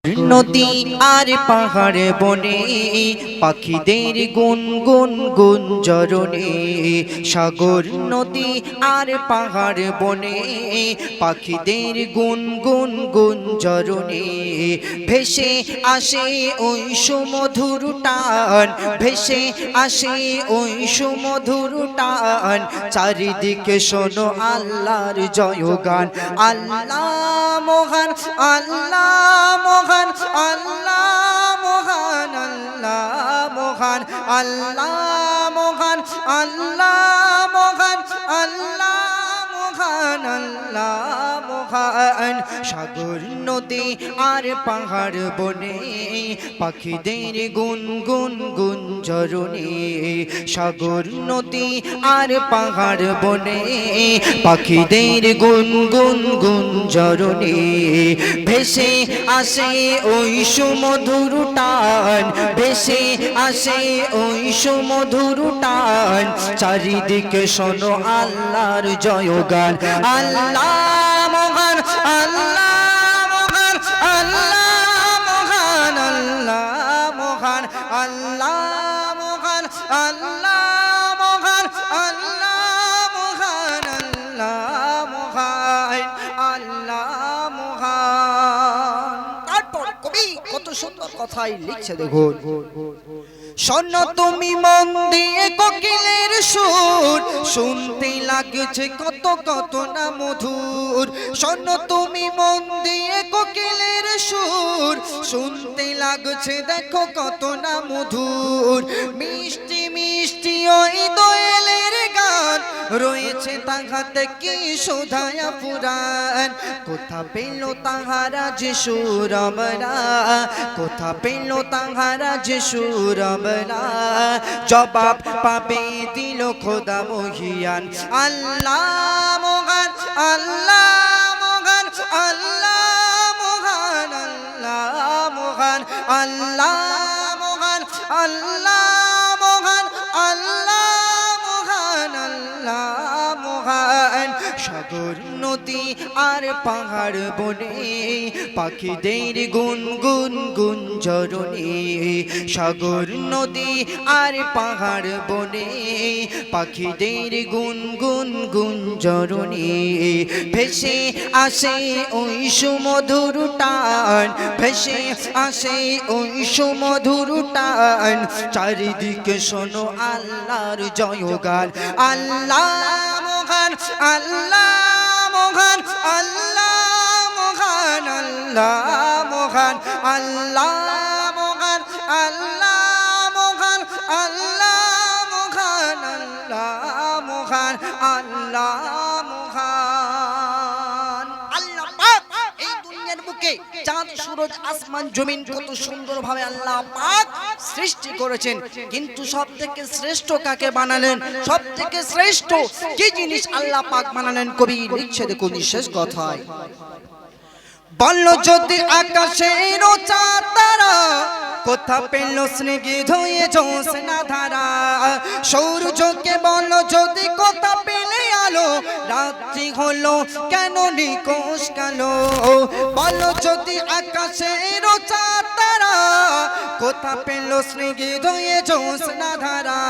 নদী আর পাহাড় বনে পাখিদের গুনগুন গুঞ্জরণে, সাগর নদী আর পাহাড় বনে পাখিদের গুনগুন গুঞ্জরণে, ভেসে আসে ওই সুমধুর টান, ভেসে আসে ওই সুমধুর টান, চারিদিকে শোনো আল্লাহর জয়গান। আল্লাহ মহান, আল্লাহ মহান, আল্লাহ মহান, আল্লাহ মহান, আল্লাহ মহান, আল্লাহ মহান, আল্লাহ মহান, আল্লাহ মহান। সাগর নদী আর পাহাড় বনে পাখিদের গুনগুন গুঞ্জরণে, সাগর নদী আর পাহাড় বনে পাখিদের গুনগুন গুঞ্জরণে, ভেসে আসে ওই সুমধুর টান, ভেসে আসে ওই সুমধুর টান, চারিদিকে শোনো আল্লাহর জয়গান। আল্লাহ মহান, আল্লাহ মহান, আল্লাহ মহান, আল্লাহ মহান, আল্লাহ মহান, আল্লাহ মহান, আল্লাহ মহান, আল্লাহ মহান, আল্লাহ মহান। তারপর কবি কত সুন্দর কথাই লিখছে দেখুন। শোনো তুমি মন দিয়ে কোকিলের সুর, শুনতে লাগছে কত কত না মধুর। শোনো তুমি মন দিয়ে কোকিলের সুর, শুনতে লাগছে দেখো কত না মধুর। মিষ্টি মিষ্টি ওই দোয়েলের গান, রয়েছে তাহাতে কি সুধায়া পুরাণ। কোথা পেল তাহারা যে সুর আমরা, কোথা পেল তাহারা যে সুর আমরা, জবাব পাবে দিল খোদা মহিয়ান। আল্লাহ মহান, আল্লাহ মহান, আল্লাহ মহান, আল্লাহ মহান, আল্লাহ মহান, আল্লাহ মহান, আল্লাহ মহান, আল্লাহ মহান। সাগর নদী আর পাহাড় বনে পাখিদের গুনগুন গুঞ্জরণে, সাগর নদী আর পাহাড় বনে পাখিদের গুনগুন গুঞ্জরণে, ভেসে আসে ওই সুমধুর টান, ভেসে আসে ওই সুমধুর টান, চারিদিকে শোনো আল্লাহর জয়গান। আল্লাহ মহান, আল্লাহ মহান, আল্লাহ মহান, আল্লাহ মহান, আল্লাহ মহান, আল্লাহ মহান, আল্লাহ মহান, আল্লাহ মহান, আল্লাহ মহান। আল্লাহ পাক এই দুনিয়ার বুকে চাঁদ সূরজ আসমান জমিন কত সুন্দরভাবে আল্লাহ পাক সৃষ্টি করেছেন, কিন্তু সবথেকে শ্রেষ্ঠ কাকে বানালেন? সবথেকে শ্রেষ্ঠ কি জিনিস আল্লাহ পাক বানালেন? কবি লিখছে দেখুন শেষ কথায়। বল যদি আকাশের চাঁদ তারা, কোথা পেল স্নিগ্ধ হয়ে জ্যোৎস্না ধারা। সূর্যকে বল যদি কোথা পেলে আলো, রাত্রি হলো কেন নিকোষ কালো। বল যদি আকাশের চাঁদ তারা, কোথা পেল স্নিগ্ধ হয়ে জ্যোৎস্না ধারা।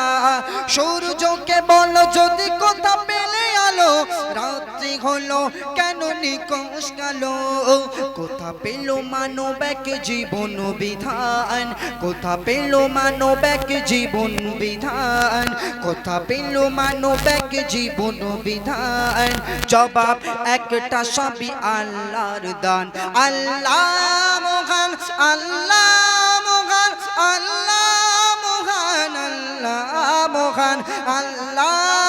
সূর্যকে বল যদি কোথা পেলে আলো, রাত্রি হলো কেন নিকোষ কালো। কোথা পেল মানব এক জীবন বিধান, কোথা পেল মানব এক জীবন বিধান, কোথা পেল মানব এক জীবন বিধান। জবাব একটা সবই আল্লাহর দান। আল্লাহ মহান, আল্লাহ মহান, আল্লাহ মহান, আল্লাহ মহান, আল্লাহ